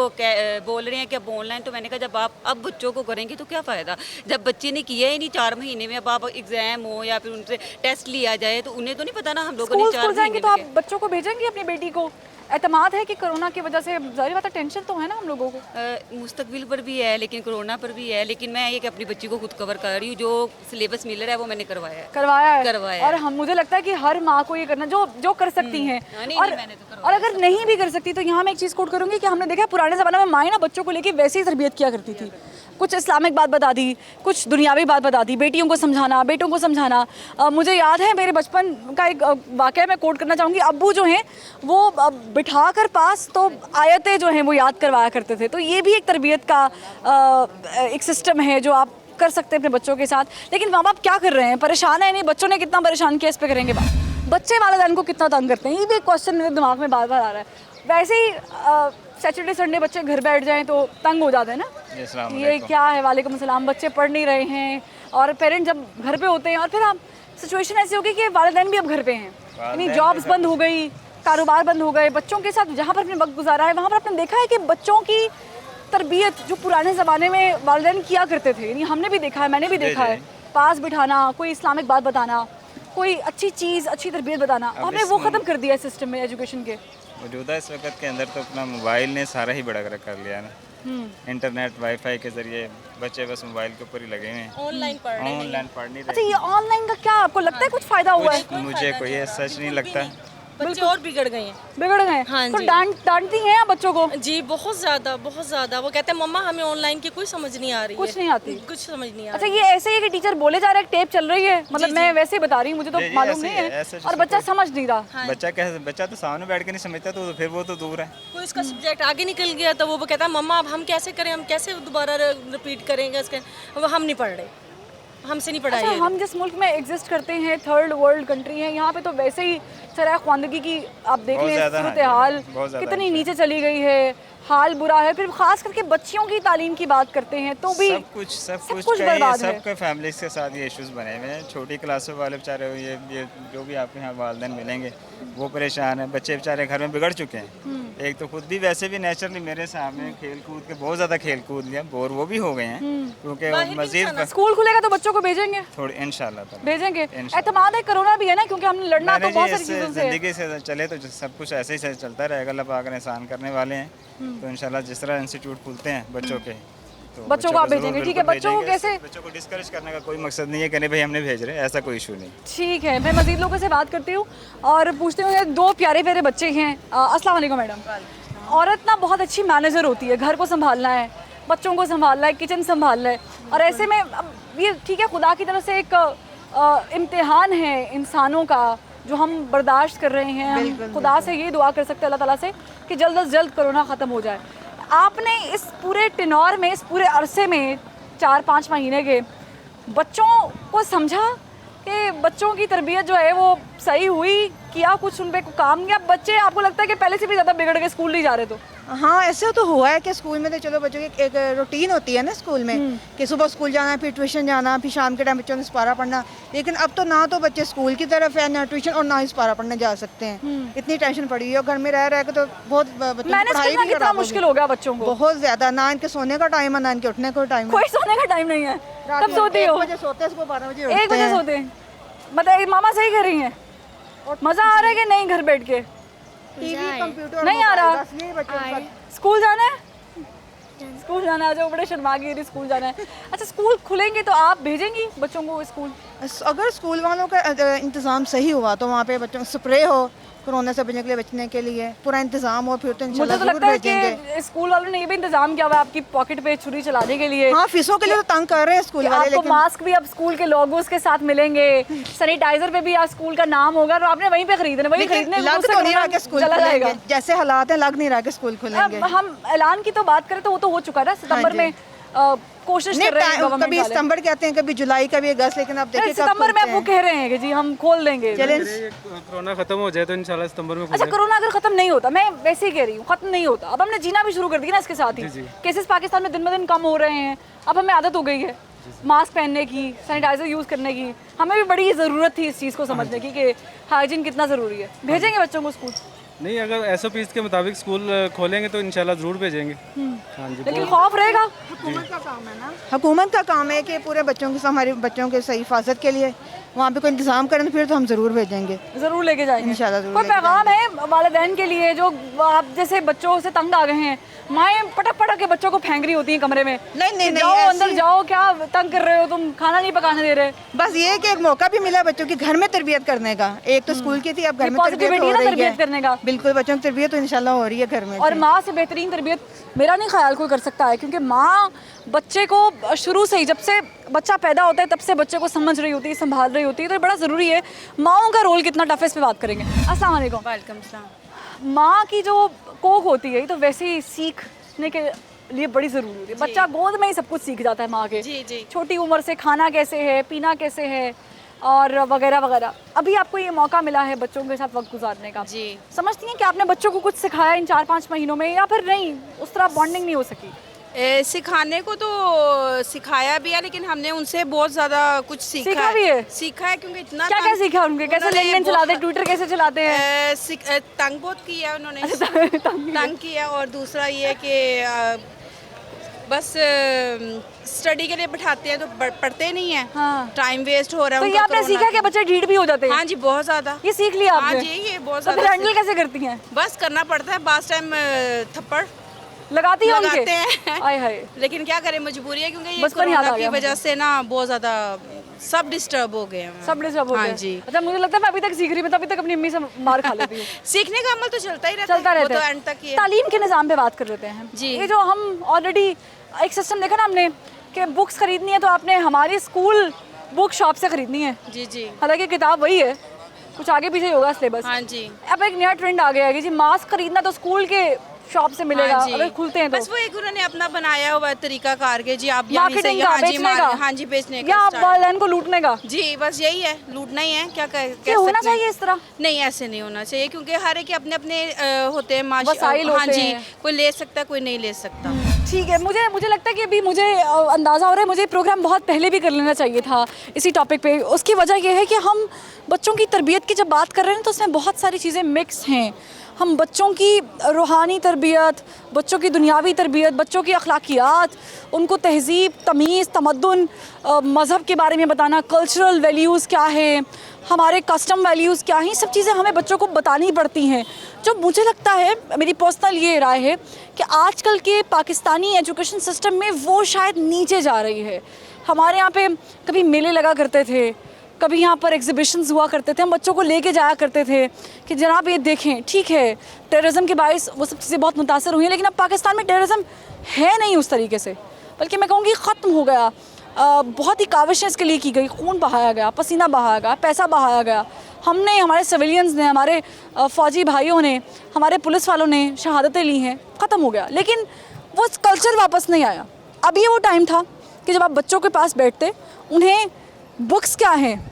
बोल रहे हैं कि अब ऑनलाइन, तो मैंने कहा जब आप अब बच्चों को करेंगे तो क्या फ़ायदा, जब बच्चे ने किया ही नहीं 4 महीने में। अब आप एग्जाम हो या फिर उनसे टेस्ट लिया जाए तो उन्हें तो नहीं पता ना हम लोगों ने 4 स्कूल जाएंगे महीने तो में आप बच्चों को भेजेंगे अपनी बेटी को? एतमाद है कि कोरोना की वजह से ज़ाहिर बात है टेंशन तो है ना हम लोगों को। मुस्तकबिल पर भी है, लेकिन कोरोना पर भी है। लेकिन मैं ये कि अपनी बच्ची को खुद कवर कर रही हूँ। जो सिलेबस मिल रहा है वो मैंने करवाया है। करवाया है। और हम मुझे लगता है कि हर माँ को ये करना जो कर सकती हैं। नहीं, और मैंने तो करवाया और अगर नहीं भी कर सकती तो यहाँ मैं एक चीज़ कोट करूँगी कि हमने देखा पुराने ज़माने में माएँ ना बच्चों को लेके वैसे ही तरबियत किया करती थी। कुछ इस्लामिक बात बता दी, कुछ दुनियावी बात बता दी, बेटियों को समझाना, बेटों को समझाना। मुझे याद है मेरे बचपन का एक वाक़या मैं कोट करना चाहूँगी। अब्बू जो हैं वो बिठा कर पास तो आयतें जो हैं वो याद करवाया करते थे। तो ये भी एक तरबियत का एक सिस्टम है जो आप कर सकते हैं अपने बच्चों के साथ। लेकिन माँ बाप क्या कर रहे हैं? परेशान है नहीं? बच्चों ने कितना परेशान किया, इस पर करेंगे बात। बच्चे वालिदैन को कितना तंग करते हैं, ये भी एक क्वेश्चन मेरे दिमाग में बार बार आ रहा है। वैसे ही सैटरडे संडे बच्चे घर बैठ जाएं तो तंग हो जाते हैं ना, ये क्या है? वालेकुम अस्सलाम। बच्चे पढ़ नहीं रहे हैं और पेरेंट्स जब घर पे होते हैं और फिर आप सिचुएशन ऐसी होगी कि वालिदैन भी अब घर पे हैं, यानी जॉब्स बंद हो गई, कारोबार बंद हो गए। बच्चों के साथ जहाँ पर अपने वक्त गुजारा है वहाँ पर आपने देखा है कि बच्चों की तरबियत जो पुराने ज़माने में वालिदैन किया करते थे, यानी हमने भी देखा है, मैंने भी देखा है, पास बिठाना, कोई इस्लामिक बात बताना, कोई अच्छी चीज़, अच्छी तरबियत बताना, हमने वो ख़त्म कर दिया सिस्टम में एजुकेशन के। मौजूदा इस वक्त के अंदर तो अपना मोबाइल ने सारा ही बड़ा कर लिया ना। इंटरनेट वाईफाई के जरिए बच्चे बस मोबाइल के ऊपर ही लगे हुए हैं, ऑनलाइन पढ़ नहीं अच्छा, रहे। ये ऑनलाइन का क्या आपको लगता है कुछ फ़ायदा हुआ है? मुझे कोई सच नहीं लगता। बच्चे और बिगड़ गए हैं। बिगड़ गए? हाँ तो जी। डांटती हैं आप बच्चों को? जी बहुत ज़्यादा, बहुत ज़्यादा। वो कहते हैं मम्मा हमें ऑनलाइन की कोई समझ नहीं आ रही कुछ है। नहीं आती? कुछ समझ नहीं आ अच्छा, रही। ये ऐसे ही है कि टीचर बोले जा रहे हैं टेप चल रही है, मतलब मैं वैसे ही बता रही हूँ, मुझे तो ये मालूम ऐसे नहीं ही है, है ऐसे और बच्चा समझ नहीं रहा। बच्चा तो सामने बैठ के नहीं समझता, तो फिर वो तो दूर है। कोई इसका सब्जेक्ट आगे निकल गया तो वो कहता है मम्मा अब हम कैसे करें, हम कैसे दोबारा रिपीट करेंगे इसके, वो हम नहीं पढ़ रहे, हमसे नहीं पढ़ाई अच्छा, है। हम जिस मुल्क में एग्जिस्ट करते हैं, थर्ड वर्ल्ड कंट्री है, यहाँ पे तो वैसे ही शरह ख्वानदगी की आप देख बहुत लें ज़्यादा सूरत है, हाल बहुत ज़्यादा कितनी है। नीचे चली गई है, हाल बुरा है। फिर खास करके बच्चियों की तालीम की बात करते हैं तो भी सब कुछ कुछ बर्बाद है। सबके फैमिलीज के साथ ये इश्यूज बने हुए हैं। छोटी क्लासों वाले बेचारे ये जो भी आपके यहाँ वालिदैन मिलेंगे वो परेशान है। बच्चे बेचारे घर में बिगड़ चुके हैं। एक तो खुद भी वैसे भी नेचुरली मेरे सामने खेल कूद के बहुत ज़्यादा खेल कूद लिया, बोर वो भी हो गए हैं क्योंकि मजीद स्कूल खुलेगा तो बच्चों को भेजेंगे, थोड़ी इंशाल्लाह भेजेंगे। एतमाद है कोरोना भी है ना, क्योंकि हमने लड़ना तो बहुत सारी इससे चीज़ों से है। ज़िंदगी से चले तो सब कुछ ऐसे ही चलता रहेगा, अल्लाह पाक ने आसान करने वाले हैं। तो इंशाल्लाह जिस तरह इंस्टीट्यूट खुलते हैं बच्चों के तो बच्चों को आप जरूर भेजेंगे, ठीक है। बिल्कुल बच्चों को भेजेंगे। कैसे, बच्चों को डिस्करेज करने का कोई मकसद नहीं है कि नहीं भाई हमने भेज रहे हैं, ऐसा कोई इशू नहीं। ठीक है। मैं मज़ीद लोगों से बात करती हूँ और पूछती हूँ, ये 2 प्यारे प्यारे बच्चे हैं। अस्सलाम वालेकुम मैडम। औरत ना बहुत अच्छी मैनेजर होती है, घर को संभालना है, बच्चों को संभालना है, किचन संभालना है, और ऐसे में अब ये ठीक है खुदा की तरफ से एक इम्तिहान है इंसानों का जो हम बर्दाश्त कर रहे हैं। हम खुदा से ये दुआ कर सकते हैं अल्लाह ताला से कि जल्द अज जल्द कोरोना ख़त्म हो जाए। आपने इस पूरे टेनोर में, इस पूरे अरसे में 4-5 महीने के बच्चों को समझा कि बच्चों की तरबियत जो है वो सही हुई, किया कुछ उन पे काम किया? बच्चे आपको लगता है कि पहले से भी ज़्यादा बिगड़ के स्कूल नहीं जा रहे? तो हाँ, ऐसा तो हुआ है कि स्कूल में तो चलो बच्चों की एक रूटीन होती है ना स्कूल में कि सुबह स्कूल जाना, फिर ट्यूशन जाना, फिर शाम के टाइम बच्चों ने इस्पारा पढ़ना। लेकिन अब तो ना तो बच्चे स्कूल की तरफ है, ना ट्यूशन, और ना ही इस्पारा पढ़ने जा सकते हैं। इतनी टेंशन पड़ी है, और घर में रह के तो बहुत बच्चों की पढ़ाई भी कितना मुश्किल हो गया बच्चों को, बहुत ज़्यादा। ना इनके सोने का टाइम है, ना इनके उठने का टाइम है। कोई सोने का टाइम नहीं है। कब सोती हो? 1 बजे सोते हैं, सुबह 12 बजे 1 बजे सोते हैं। मतलब मामा सही कह रही हैं? मज़ा आ रहा है कि नहीं घर बैठ के? टीवी, कंप्यूटर नहीं आ रहा? बस यही बच्चों का। स्कूल जाना है? स्कूल जाना है। जो बड़े शर्मा गई थी, स्कूल जाना है। अच्छा, स्कूल खुलेंगे तो आप भेजेंगी बच्चों को स्कूल? अगर स्कूल वालों का इंतज़ाम सही हुआ तो वहाँ पे बच्चों स्प्रे हो कोरोना से बचने के लिए, बचने के लिए पूरा इंतजाम हो, फिर तो मुझे इंशाल्लाह तो जरूर लगता है भेजेंगे। कि स्कूल वालों ने ये भी इंतजाम किया हुआ है आपकी पॉकेट पे छुरी चलाने के लिए। हाँ, फीसों के लिए तो तंग कर रहे हैं स्कूल वाले, आपको लेकिन मास्क भी अब स्कूल के लोगोस के साथ मिलेंगे, सैनिटाइजर पे भी आज स्कूल का नाम होगा, तो आपने वहीं पे खरीदना, वहीं खरीदने लग तो नहीं रहा कि स्कूल चला जाएगा। खुलेंगे, जैसे हालात हैं लग नहीं रहा कि स्कूल खुलेंगे। अब हम ऐलान की तो बात करें तो वो तो हो चुका है ना, सितंबर में कोशिश कर रहे हैं गवर्नमेंट कभी वाले। सितंबर कहते हैं, कभी जुलाई, कभी अगस्त, लेकिन अब देखिए सितंबर में वो कह रहे हैं कि जी हम खोल देंगे। चलें। कोरोना खत्म हो जाए तो इंशाल्लाह सितंबर में अच्छा, कोरोना अगर खत्म नहीं होता, मैं वैसे ही कह रही हूँ, खत्म नहीं होता, अब हमने जीना भी शुरू कर दिया ना इसके साथ ही। केसेस पाकिस्तान में दिन ब दिन कम हो रहे हैं, अब हमें आदत हो गई है मास्क पहनने की, सैनिटाइजर यूज़ करने की। हमें भी बड़ी ज़रूरत थी इस चीज़ को समझने की कि हाइजीन कितना ज़रूरी है। भेजेंगे बच्चों को स्कूल? नहीं, अगर SOPs के मुताबिक स्कूल खोलेंगे तो इंशाल्लाह ज़रूर भेजेंगे। हाँ जी, लेकिन खौफ रहेगा। हुकूमत का काम है ना, हुकूमत का काम है कि पूरे बच्चों के, हमारे बच्चों के सही हिफाजत के लिए वहाँ पे कोई इंतजाम करें, फिर तो हम ज़रूर भेजेंगे, ज़रूर लेके जाएंगे इंशाल्लाह ज़रूर कोई लेके पैगाम है वालिदैन के लिए जो आप जैसे बच्चों से तंग आ गए हैं? माएँ पटक पटक के बच्चों को फेंक रही होती हैं कमरे में, नहीं, जाओ अंदर जाओ, क्या तंग कर रहे हो तुम, खाना नहीं पकाने दे रहे। बस ये कि एक मौका भी मिला बच्चों की घर में तरबियत करने का। एक तो स्कूल की थी, अब घर में पॉजिटिविटी तरबियत है हो ना रही तरबियत करने का। बिल्कुल, बच्चों की तरबियत तो इंशाल्लाह हो रही है घर में। और माँ से बेहतरीन तरबियत मेरा नहीं ख्याल कोई कर सकता है, क्योंकि माँ बच्चे को शुरू से ही, जब से बच्चा पैदा होता है तब से बच्चे को समझ रही होती है, संभाल रही होती है, तो बड़ा ज़रूरी है। माँओं का रोल कितना टफ है, इस पे बात करेंगे। अस्सलाम वालेकुम। वेलकम सलाम। माँ की जो कोख होती है, ये तो वैसे ही सीखने के लिए बड़ी ज़रूरी होती है। बच्चा गोद में ही सब कुछ सीख जाता है माँ के। जी। छोटी उम्र से खाना कैसे है, पीना कैसे है, और वगैरह वगैरह। अभी आपको ये मौका मिला है बच्चों के साथ वक्त गुजारने का, जी। समझती हैं कि आपने बच्चों को कुछ सिखाया इन 4-5 महीनों में, या फिर नहीं, उस तरह बॉन्डिंग नहीं हो सकी? सिखाने को तो सिखाया भी है, लेकिन हमने उनसे बहुत ज़्यादा कुछ सीखा भी है। सीखा है, क्योंकि इतना क्या क्या सीखा उनके? कैसे लेन चलाते हैं, ट्विटर कैसे चलाते हैं? तंग बहुत किया उन्होंने, तंग किया। और दूसरा ये कि बस स्टडी के लिए बैठाते हैं तो पढ़ते नहीं है। हाँ। टाइम वेस्ट हो रहा है। तो ये आपने सीखा कि बच्चे ढीठ भी हो जाते हैं? हाँ जी, बहुत ज़्यादा। ये सीख लिया आपने? हाँ जी, ये बहुत तो फिर ज़्यादा। हैंडल कैसे करती हैं? बस करना पड़ता है, बास टाइम थप्पड़ लगाती है लगाते हैं। आय हाय। लेकिन क्या करें, मजबूरी है, क्योंकि ये बचपन याद आ कोरोना गया की वजह से ना बहुत ज़्यादा सब डिस्टर्ब हो गए हैं। सब डिस्टर्ब हो हाँ गए। जी। अच्छा, मुझे लगता है मैं अभी तक सीख रही हूँ, मैं तभी तक अपनी अम्मी से मार खा लेती हूँ। सीखने का अमल तो चलता ही रहता है, वो तो एंड तक ही है। तालीम के निज़ाम पे बात कर लेते हैं जी। ये जो हम ऑलरेडी एक सिस्टम देखा ना हमने कि बुक्स खरीदनी है तो आपने हमारी स्कूल बुक शॉप से खरीदनी है। जी। हालांकि किताब वही है, कुछ आगे पीछे होगा सिलेबस। हाँ जी। अब एक नया ट्रेंड आ गया है कि जी मास्क खरीदना तो स्कूल के शॉप से मिलेगा, हाँ जी। अगर खुलते हैं तो। बस वो एक उन्होंने अपना बनाया हुआ तरीका कार के जी, आप यहाँ से मार्केटिंग का, बेचने का। हाँ जी, बेचने का या आप वालिदैन को लूटने का? जी, बस यही है, लूटना ही है। क्या ये होना चाहिए इस तरह? नहीं, ऐसे नहीं होना चाहिए, क्योंकि हर एक के अपने अपने होते हैं वसाइल हाँ होते जी, हैं। कोई ले सकता है, कोई नहीं ले सकता। ठीक है, मुझे लगता है कि अभी मुझे अंदाज़ा हो रहा है, मुझे प्रोग्राम बहुत पहले भी कर लेना चाहिए था इसी टॉपिक पे। उसकी वजह यह है कि हम बच्चों की तरबियत की जब बात कर रहे हैं तो उसमें बहुत सारी चीज़ें मिक्स हैं। हम बच्चों की रूहानी तरबियत, बच्चों की दुनियावी तरबियत, बच्चों की अखलाकियात, उनको तहज़ीब, तमीज़, तमद्दुन, मज़हब के बारे में बताना, कल्चरल वैल्यूज़ क्या है, हमारे कस्टम वैल्यूज़ क्या हैं, सब चीज़ें हमें बच्चों को बतानी पड़ती हैं। जो मुझे लगता है, मेरी पर्सनल ये राय है कि आजकल के पाकिस्तानी एजुकेशन सिस्टम में वो शायद नीचे जा रही है। हमारे यहाँ पे कभी मेले लगा करते थे, कभी यहाँ पर एग्जिबिशंस हुआ करते थे, हम बच्चों को लेके जाया करते थे कि जनाब ये देखें, ठीक है टेररिज्म के बायस वो सब चीज़ें बहुत मुतासर हुई हैं, लेकिन अब पाकिस्तान में टेररिज्म है नहीं उस तरीके से, बल्कि मैं कहूँगी ख़त्म हो गया। बहुत ही काविशें इसके लिए की गई, खून बहाया गया, पसीना बहाया गया, पैसा बहाया गया। हमने, हमारे सिविलियंस ने, हमारे फ़ौजी भाइयों ने, हमारे पुलिस वालों ने शहादतें ली हैं, ख़त्म हो गया, लेकिन वो कल्चर वापस नहीं आया। अब ये वो टाइम था कि जब आप बच्चों के पास बैठते, उन्हें बुक्स क्या हैं,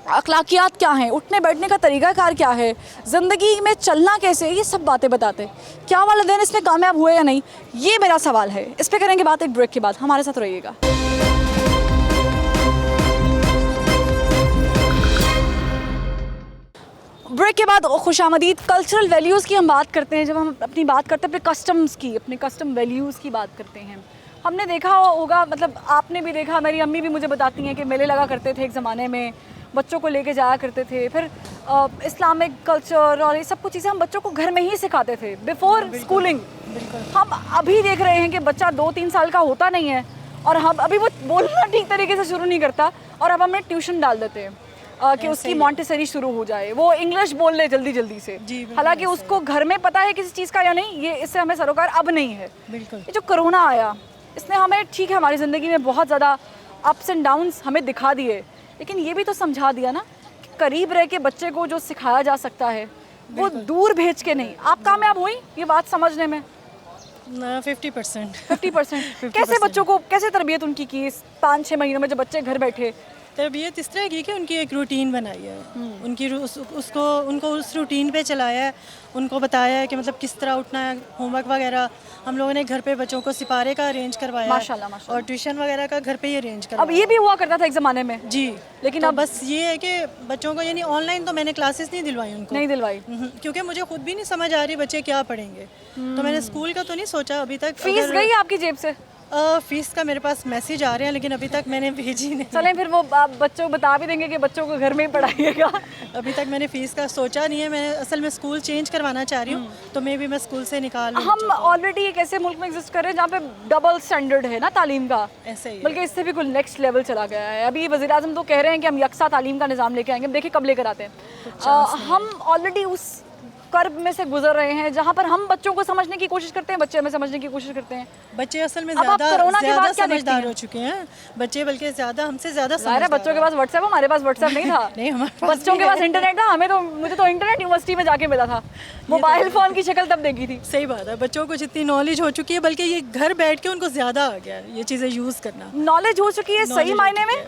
अखलाकियात क्या हैं, उठने बैठने का तरीक़ाकार क्या है, ज़िंदगी में चलना कैसे, ये सब बातें बताते। क्या वालिदैन इसमें कामयाब हुए या नहीं, ये मेरा सवाल है। इस पर करेंगे बात एक ब्रेक के बाद, हमारे साथ रहिएगा। ब्रेक के बाद खुशामदीद। कल्चरल वैल्यूज़ की हम बात करते हैं, जब हम अपनी बात करते हैं अपने कस्टम्स की, अपने कस्टम वैल्यूज़ की बात करते हैं। हमने देखा होगा, मतलब आपने भी देखा, मेरी अम्मी भी मुझे बताती हैं कि मेले लगा करते थे एक ज़माने में, बच्चों को लेके जाया करते थे। फिर इस्लामिक कल्चर और ये सब कुछ चीज़ें हम बच्चों को घर में ही सिखाते थे बिफ़ोर स्कूलिंग। हम अभी देख रहे हैं कि बच्चा 2-3 साल का होता नहीं है और हम अभी वो बोलना ठीक तरीके से शुरू नहीं करता, और अब हमें ट्यूशन डाल देते हैं कि उसकी मॉन्टेसरी शुरू हो जाए, वो इंग्लिश बोल ले जल्दी जल्दी से, हालांकि उसको घर में पता है किसी चीज़ का या नहीं, ये इससे हमें सरोकार अब नहीं है। ये जो कोरोना आया, इसने हमें, ठीक है हमारी ज़िंदगी में बहुत ज़्यादा अप्स एंड डाउन्स हमें दिखा दिए, लेकिन ये भी तो समझा दिया ना कि करीब रह के बच्चे को जो सिखाया जा सकता है वो दूर भेज के नहीं। आप कामयाब हुई ये बात समझने में? 50%। कैसे बच्चों को, कैसे तरबियत उनकी की इस 5-6 महीनों में जब बच्चे घर बैठे? तरबियत इस तरह की कि उनकी एक रूटीन बनाई है, उनकी उनको उस रूटीन पे चलाया है, उनको बताया है कि मतलब किस तरह उठना है, होमवर्क वगैरह हम लोगों ने घर पे बच्चों को सिपारे का अरेंज करवाया माशाल्लाह, और ट्यूशन वगैरह का घर पे ही अरेंज करवाया। अब ये भी हुआ करता था एक ज़माने में जी, लेकिन तो अब बस ये है कि बच्चों को, यानी ऑनलाइन तो मैंने क्लासेस नहीं दिलवाई उनको, नहीं दिलवाई, क्योंकि मुझे खुद भी नहीं समझ आ रही बच्चे क्या पढ़ेंगे, तो मैंने स्कूल का तो नहीं सोचा अभी तक। फीस गई आपकी जेब से? फीस का मेरे पास मैसेज आ रहे हैं, लेकिन अभी तक मैंने भेजी नहीं। चलें फिर वो आप बच्चों को बता भी देंगे कि बच्चों को घर में ही पढ़ाइएगा। अभी तक मैंने फ़ीस का सोचा नहीं है, मैं असल में स्कूल चेंज करवाना चाह रही हूँ, तो मैं भी मैं स्कूल से निकाल। हम ऑलरेडी एक ऐसे मुल्क में एग्जिस्ट कर रहे हैं जहाँ पे डबल स्टैंडर्ड है ना तालीम का, ऐसे ही, बल्कि इससे भी कुछ नेक्स्ट लेवल चला गया है। अभी वज़ीर आज़म तो कह रहे हैं कि हम यकसा तालीम का निज़ाम लेके आएंगे, देखिए कब लेकर आते हैं। हम ऑलरेडी उस कर्ब में से गुजर रहे हैं जहाँ पर हम बच्चों को समझने की कोशिश करते हैं, बच्चे हमें समझने की कोशिश करते हैं। बच्चे असल में ज़्यादा समझदार हो चुके हैं बच्चे, बल्कि हमसे ज़्यादा समझदार। बच्चों के पास व्हाट्सएप, हमारे पास व्हाट्सएप नहीं था। नहीं, हमारे बच्चों के पास इंटरनेट था, मुझे तो इंटरनेट यूनिवर्सिटी में जाके मिला था, मोबाइल फ़ोन की शक्ल तब देखी थी। सही बात है, बच्चों को जितनी नॉलेज हो चुकी है, बल्कि ये घर बैठ के उनको ज़्यादा आ गया ये चीज़ें यूज़ करना। नॉलेज हो चुकी है सही मायने में,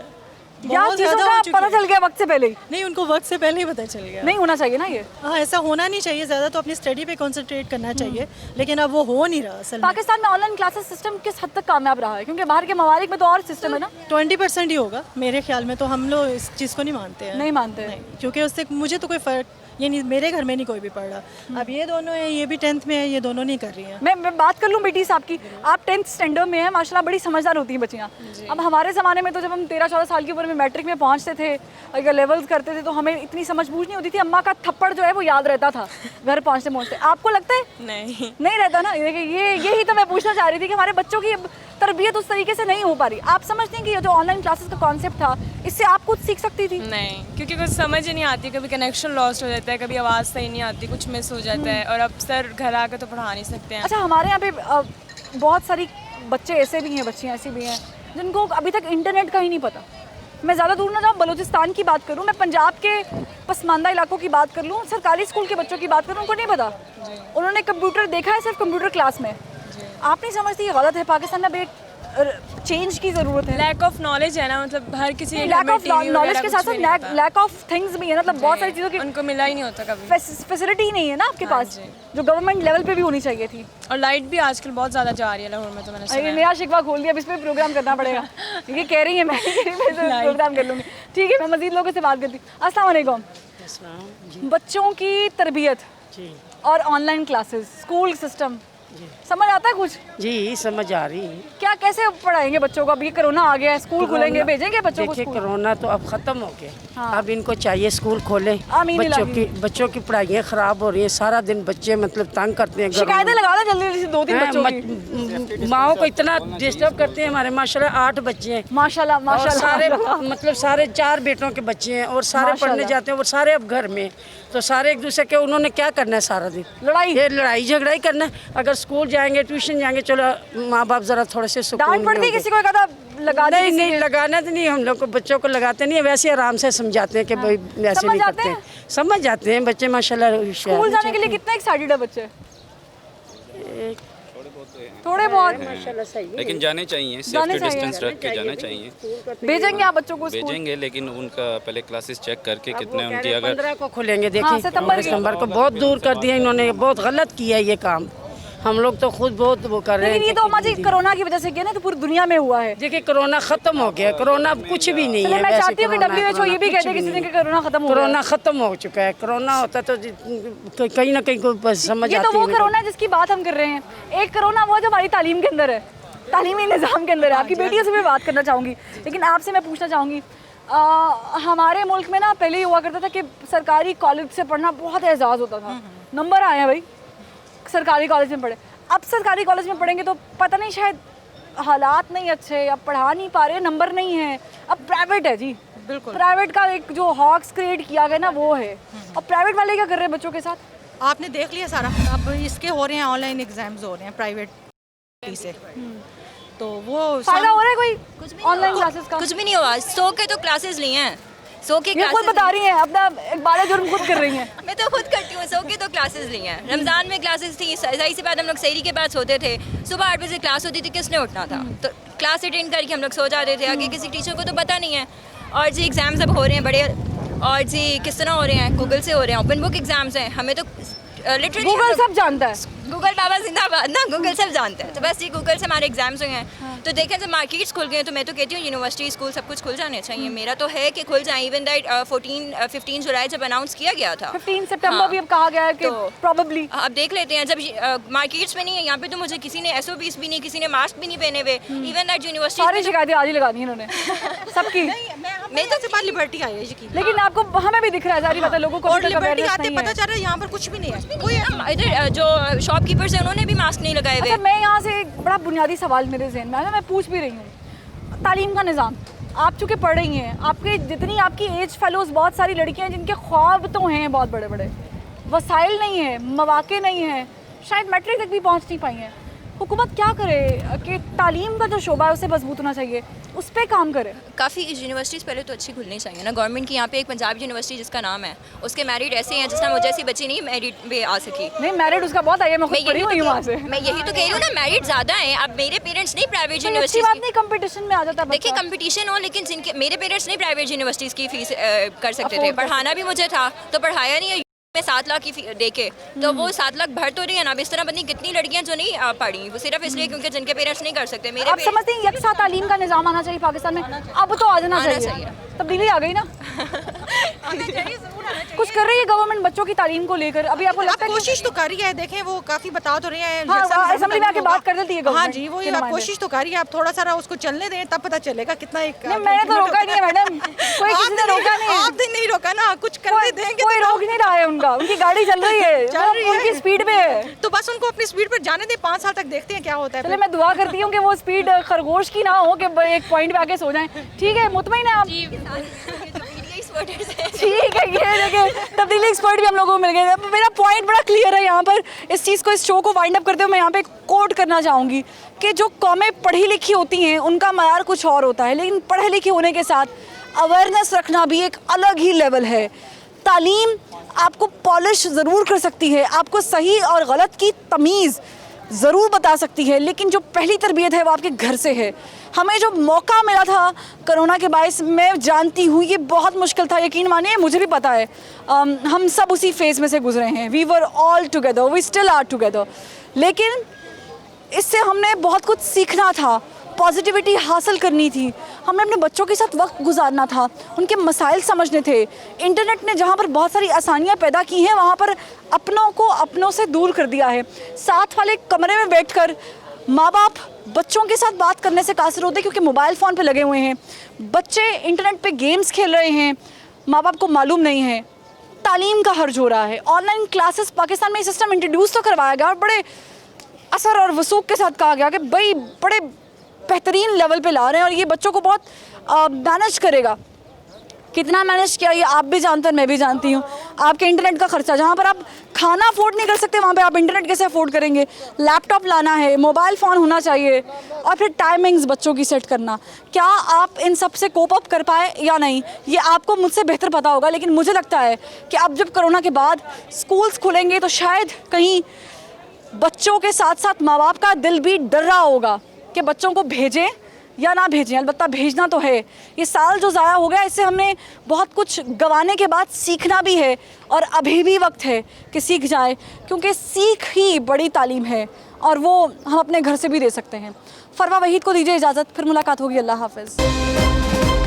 या चीज़ों का पता चल गया वक्त से पहले ही? नहीं, उनको वक्त से पहले ही पता चल गया। नहीं होना चाहिए ना ये। हाँ, ऐसा होना नहीं चाहिए, ज़्यादा तो अपनी स्टडी पे कंसंट्रेट करना चाहिए, लेकिन अब वो हो नहीं रहा असल में। पाकिस्तान में ऑनलाइन क्लासेस सिस्टम किस हद तक कामयाब रहा है? क्योंकि बाहर के ममालिक में तो और सिस्टम है ना। 20% ही होगा मेरे ख्याल में, तो हम लोग इस चीज़ को नहीं मानते हैं। नहीं मानते हैं, क्योंकि उससे मुझे तो कोई फ़र्क, ये नहीं, मेरे घर में नहीं कोई भी पढ़ रहा। अब ये दोनों हैं, ये भी 10th में है, ये दोनों नहीं कर रही हैं। मैं बात कर लूँ बेटी साहब की, आप 10th स्टैंडर्ड में हैं, माशाल्लाह बड़ी समझदार होती हैं बच्चियाँ। अब हमारे ज़माने में तो जब हम 13-14 साल की उम्र में मैट्रिक में पहुँचते थे, अगर लेवल्स करते थे, तो हमें इतनी समझ बूझ नहीं होती थी, अम्मा का थप्पड़ जो है वो याद रहता था घर पहुँचते। आपको लगता है नहीं रहता ना? देखिए यही तो मैं पूछना चाह रही थी कि हमारे बच्चों की तरबियत उस तरीके से नहीं हो पा रही। आप समझते हैं कि ये जो ऑनलाइन क्लासेस का कॉन्सेप्ट था, इससे आप कुछ सीख सकती थी? नहीं, क्योंकि कुछ समझ ही नहीं आती, कभी कनेक्शन लॉस्ट हो जाता है, कभी आवाज़ सही नहीं आती, कुछ मिस हो जाता है, और अब सर घर आकर तो पढ़ा नहीं सकते हैं। अच्छा, हमारे यहाँ पे बहुत सारी बच्चे ऐसे भी हैं, बच्चियाँ ऐसी भी हैं जिनको अभी तक इंटरनेट का ही नहीं पता। मैं ज़्यादा दूर ना जाऊँ, बलूचिस्तान की बात करूँ, मैं पंजाब के पसमानदा इलाकों की बात कर लूँ, सरकारी स्कूल के बच्चों की बात करूँ, उनको नहीं पता। उन्होंने कंप्यूटर देखा है सिर्फ कंप्यूटर क्लास में। आप नहीं समझती ये गलत है? पाकिस्तान में अभी चेंज की ज़रूरत है। लैक ऑफ नॉलेज है ना, मतलब हर किसी लैक ऑफ नॉलेज के साथ साथ लैक ऑफ थिंग्स भी है, मतलब बहुत सारी चीज़ों की उनको मिला ही नहीं होता कभी, फैसिलिटी नहीं है ना आपके पास, जो गवर्नमेंट लेवल पे भी होनी चाहिए थी। और लाइट भी आजकल बहुत ज़्यादा जा रही है लाहौर में, तो मैंने सुना है। नया शिकवा खोल दिया, अब इस पर प्रोग्राम करना पड़ेगा। ये कह रही है मैं प्रोग्राम कर लूँगी, ठीक है। मैं मज़ीद लोगों से बात करती हूँ। अस्सलाम वालेकुम। बच्चों की तरबियत और ऑनलाइन क्लासेस, स्कूल सिस्टम, समझ आता है कुछ? जी समझ आ रही है। क्या कैसे पढ़ाएंगे बच्चों को? अभी कोरोना आ गया है, स्कूल खुलेंगे, भेजेंगे बच्चों को देखिए स्कूल? कोरोना तो अब ख़त्म हो गया। हाँ। अब इनको चाहिए स्कूल खोलें। आमीन इलाही। बच्चों की पढ़ाइयाँ ख़राब हो रही हैं, सारा दिन बच्चे मतलब तंग करते हैं। शिकायतें लगा दो जल्दी जल्दी, 2-3 बच्चों की। माओ को इतना डिस्टर्ब करते हैं। हमारे माशाल्लाह 8 बच्चे हैं। माशाल्लाह और माशाल्लाह सारे माशाल्लाह। मतलब सारे 4 बेटों के बच्चे हैं और सारे पढ़ने माशाल्लाह। जाते हैं और सारे अब घर में, तो सारे एक दूसरे के उन्होंने क्या करना है सारा दिन? लड़ाई। ये लड़ाई झगड़ा ही करना है। अगर स्कूल जाएंगे, ट्यूशन जाएंगे, चलो माँ बाप जरा थोड़े से सुकून डांट पड़ती है में किसी को? कहता लगा दे नहीं किसी नहीं के? लगाना तो नहीं, हम लोग को बच्चों को लगाते नहीं है, वैसे आराम से समझाते हैं कि भाई वैसे समझ नहीं जाते करते हैं। समझ जाते हैं बच्चे माशाल्लाह होशियार स्कूल हैं। जाने के लिए कितने एक्साइटेड है बच्चे? थोड़े बहुत माशाल्लाह सही है। लेकिन जाने चाहिए, जाने सेफ्टी चाहिए। डिस्टेंस रख के जाना चाहिए। भेजेंगे आप बच्चों को स्कूल? भेजेंगे, लेकिन उनका पहले क्लासेस चेक करके अब कितने वो कह उनकी रहे हैं अगर 15 को खुलेंगे। हाँ, देखिए सितंबर सितंबर को बहुत दूर कर दिया इन्होंने, बहुत गलत किया ये काम। हम लोग तो खुद बहुत वो कर रहे हैं। लेकिन ये तो अम्मा जी कोरोना की वजह से किया ना, तो पूरी दुनिया में हुआ है। देखिए कोरोना खत्म हो गया, कोरोना अब कुछ भी नहीं चलिए, है। मैं वैसे चाहती हूँ कि कोरोना- WHO ये भी कोरोना कहते कुछ किसी भी दिन नहीं कि कोरोना खत्म हो गया। कोरोना खत्म हो चुका है। कोरोना होता तो कहीं ना कहीं को बस समझ ये आती तो वो है। कोरोना है जिसकी बात हम कर रहे हैं। एक कोरोना वो है जो हमारी तालीम के अंदर है, तालीमी निज़ाम के अंदर है। आपकी बेटियों से भी बात करना चाहूँगी, लेकिन आपसे मैं पूछना चाहूँगी, हमारे मुल्क में ना पहले ही हुआ करता था कि सरकारी कॉलेज से पढ़ना बहुत एजाज़ होता था, नंबर आए हैं भाई सरकारी कॉलेज में पढ़े। अब सरकारी कॉलेज में पढ़ेंगे तो पता नहीं, शायद हालात नहीं अच्छे, अब पढ़ा नहीं पा रहे, नंबर नहीं है। अब प्राइवेट है जी, बिल्कुल प्राइवेट का एक जो हॉक्स क्रिएट किया गया ना वो है। अब प्राइवेट वाले क्या कर रहे हैं बच्चों के साथ? आपने देख लिया सारा, अब इसके हो रहे हैं ऑनलाइन एग्जाम्स हो रहे हैं प्राइवेट से, तो वो फायदा हो रहा है कोई ऑनलाइन क्लासेस का? कुछ भी नहीं हुआ। 100 के तो क्लासेस लिए हैं, 100 के ये खुद बता रही हैं, अपना एक बार जुर्म खुद कर रही हैं। मैं तो खुद करती हूँ। 100 के तो क्लासेस लिए हैं। रमज़ान में क्लासेस थी, सही से बाद हम लोग सहरी के बाद सोते थे। सुबह 8 बजे क्लास होती थी, किसने उठना था? तो क्लास अटेंड करके हम लोग सो जाते थे। आगे किसी टीचर को तो पता नहीं है। और जी एग्ज़ाम्स अब हो रहे हैं बड़े, और जी किस तरह हो रहे हैं? गूगल से हो रहे हैं, ओपन बुक एग्ज़ाम्स हैं। हमें तो लिटरली गूगल सब जानता है। गूगल बाबा जिंदाबाद ना, गूगल सब जानते हैं। तो बस ये गूगल से हमारे एग्जाम्स हुए हैं। तो देखें जब मार्केट्स खुल गए तो मैं तो कहती हूँ यूनिवर्सिटी स्कूल सब कुछ खुल जाने चाहिए। मेरा तो है कि खुल जाए। इवन दैट 15 जुलाई जब अनाउंस किया गया था, 15 सितंबर भी अब कहा गया है कि प्रोबेबली अब देख लेते हैं। जब मार्केट्स में नहीं है, यहाँ पे तो मुझे किसी ने SOPs भी नहीं, किसी ने मास्क भी नहीं पहने हुए। इवन दैट यूनिवर्सिटी सारी शिकायतें आज ही लगा दी इन्होंने सबकी। मैं तो से बात लिबर्टी आई है यकीन। लेकिन आपको हमें भी दिख रहा है, सारी बातें लोगों को और लिबर्टी आते पता चल रहा है यहाँ पर कुछ भी नहीं है। कोई इधर जो शॉपकीपर्स हैं उन्होंने भी मास्क नहीं लगाए हुए। अच्छा, मैं यहाँ से एक बड़ा बुनियादी सवाल मेरे जहन में आया, मैं पूछ भी रही हूँ। तालीम का निज़ाम, आप चूँकि पढ़ रही हैं, आपके जितनी आपकी एज फेलोज़ बहुत सारी लड़कियाँ हैं जिनके ख्वाब तो हैं बहुत बड़े बड़े, वसाइल नहीं है, मौक़े नहीं है, शायद मैट्रिक तक भी पहुँच नहीं पाई हैं। हुकूमत क्या करे कि तालीम का जो शोबा है उसे मजबूत होना चाहिए, उस पर काम करे। काफ़ी यूनिवर्सिटीज़ पहले तो अच्छी खुलनी चाहिए ना गवर्नमेंट की। यहाँ पे एक पंजाब यूनिवर्सिटी जिसका नाम है, उसके मैरिट ऐसे हैं जिसना मुझे ऐसी बच्ची नहीं मैरिट पे आ सकी। नहीं, मैरिट उसका बहुत आई है, मैं खुद पढ़ी हुई हूँ वहाँ से। मैं यही तो कह रही हूँ ना, मैरिट ज़्यादा है। अब मेरे पेरेंट्स नहीं प्राइवेट अच्छी यूनिवर्सिटी बात नहीं, कंपटीशन में आ जाता है। देखिए कंपटीशन हो, लेकिन जिनके मेरे पेरेंट्स नहीं प्राइवेट यूनिवर्सिटीज़ की फीस कर सकते थे। पढ़ाना भी मुझे था तो पढ़ाया नहीं है। में 7 लाख की दे के तो वो 7 लाख भर तो रही है ना। अब इस तरह पता कितनी लड़कियां जो नहीं पढ़ी, वो सिर्फ इसलिए क्योंकि जिनके पेरेंट्स नहीं कर सकते। मेरे आप समझते हैं यकसा तालीम का निज़ाम आना चाहिए पाकिस्तान में? अब तो आ जाना चाहिए। तब्दीली आ गई ना। कुछ कर रही है गवर्नमेंट बच्चों की तालीम को लेकर? अभी आपको लगता है कोशिश तो कर रही है, देखें वो काफी बता तो रहे हैं। हाँ, असेंबली में आके बात कर देती है हाँ गवर्नमेंट। जी, वो आप कोशिश तो कर रही है। आप थोड़ा सा उसको चलने दें, तब पता चलेगा कितना। एक मैंने तो रोका नहीं है मैडम, कोई किसी ने रोका नहीं है। आपने नहीं रोका ना, कुछ करने देंगे। कोई रोक नहीं रहा है उनका, उनकी गाड़ी चल रही है, उनकी स्पीड पे है। तो बस उनको अपनी स्पीड पर जाने दें, 5 साल तक देखते हैं क्या होता है। चलिए, मैं दुआ करती हूँ कि वो स्पीड खरगोश की ना हो कि एक पॉइंट पे आके सो जाएं। ठीक है, मुतमईन है आप? ठीक है, ये देखिए तब्दीली एक्सपर्ट भी हम लोगों को मिल गए। मेरा पॉइंट बड़ा क्लियर है यहाँ पर। इस चीज़ को, इस शो को वाइंड अप करते हुए मैं यहाँ पे कोट करना चाहूँगी कि जो कौमें पढ़ी लिखी होती हैं उनका मयार कुछ और होता है, लेकिन पढ़े लिखे होने के साथ अवेयरनेस रखना भी एक अलग ही लेवल है। तालीम आपको पॉलिश ज़रूर कर सकती है, आपको सही और गलत की तमीज़ ज़रूर बता सकती है, लेकिन जो पहली तरबियत है वो आपके घर से है। हमें जो मौका मिला था कोरोना के बायस, मैं जानती हूँ ये बहुत मुश्किल था, यकीन मानिए मुझे भी पता है। हम सब उसी फेज़ में से गुजरे हैं। We were all together, we still are together. लेकिन इससे हमने बहुत कुछ सीखना था, पॉजिटिविटी हासिल करनी थी, हमें अपने बच्चों के साथ वक्त गुजारना था, उनके मसाइल समझने थे। इंटरनेट ने जहाँ पर बहुत सारी आसानियाँ पैदा की हैं, वहाँ पर अपनों को अपनों से दूर कर दिया है। साथ वाले कमरे में बैठकर माँ बाप बच्चों के साथ बात करने से कासिर होते हैं, क्योंकि मोबाइल फ़ोन पे लगे हुए हैं। बच्चे इंटरनेट पे गेम्स खेल रहे हैं, माँ बाप को मालूम नहीं है। तालीम का हर्ज हो रहा है। ऑनलाइन क्लासेस पाकिस्तान में ये सिस्टम इंट्रोड्यूस तो करवाया गया और बड़े असर और वसूख के साथ कहा गया कि भाई बड़े बेहतरीन लेवल पे ला रहे हैं और ये बच्चों को बहुत मैनेज करेगा। कितना मैनेज किया ये आप भी जानते हैं, मैं भी जानती हूँ। आपके इंटरनेट का खर्चा, जहाँ पर आप खाना अफोर्ड नहीं कर सकते वहाँ पे आप इंटरनेट कैसे अफोर्ड करेंगे। लैपटॉप लाना है, मोबाइल फ़ोन होना चाहिए और फिर टाइमिंग्स बच्चों की सेट करना। क्या आप इन सब से कोप अप कर पाए या नहीं, ये आपको मुझसे बेहतर पता होगा। लेकिन मुझे लगता है कि अब जब कोरोना के बाद स्कूल्स खुलेंगे तो शायद कहीं बच्चों के साथ साथ माँ बाप का दिल भी डर रहा होगा कि बच्चों को भेजें या ना भेजें। अलबत्ता भेजना तो है। ये साल जो ज़ाया हो गया, इससे हमने बहुत कुछ गंवाने के बाद सीखना भी है और अभी भी वक्त है कि सीख जाए, क्योंकि सीख ही बड़ी तालीम है और वो हम अपने घर से भी दे सकते हैं। फरवा वहीद को दीजिए इजाज़त, फिर मुलाकात होगी। अल्लाह हाफ़िज़।